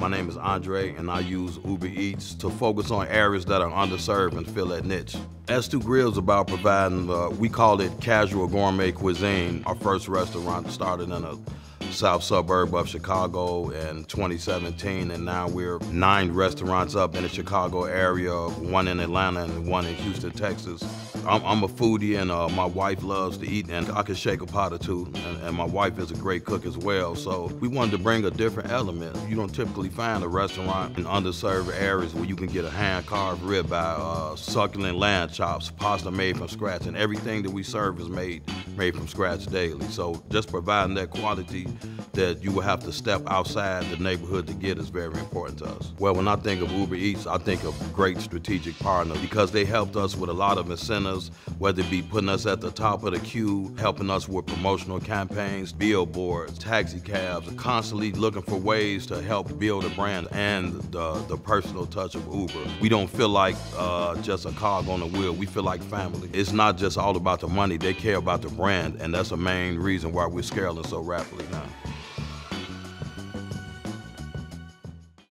My name is Andre, and I use Uber Eats to focus on areas that are underserved and fill that niche. S2 Grill is about providing, we call it casual gourmet cuisine. Our first restaurant started in a south suburb of Chicago in 2017, and now we're 9 restaurants up in the Chicago area, 1 in Atlanta and 1 in Houston, Texas. I'm a foodie, and my wife loves to eat, and I can shake a pot or two, and my wife is a great cook as well, so we wanted to bring a different element. You don't typically find a restaurant in underserved areas where you can get a hand-carved ribeye, succulent lamb chops, pasta made from scratch, and everything that we serve is made from scratch daily. So just providing that quality that you will have to step outside the neighborhood to get is very important to us. Well, when I think of Uber Eats, I think of great strategic partners because they helped us with a lot of incentives, whether it be putting us at the top of the queue, helping us with promotional campaigns, billboards, taxi cabs, constantly looking for ways to help build a brand, and the personal touch of Uber. We don't feel like just a cog on the wheel. We feel like family. It's not just all about the money. They care about the brand, and that's the main reason why we're scaling so rapidly now.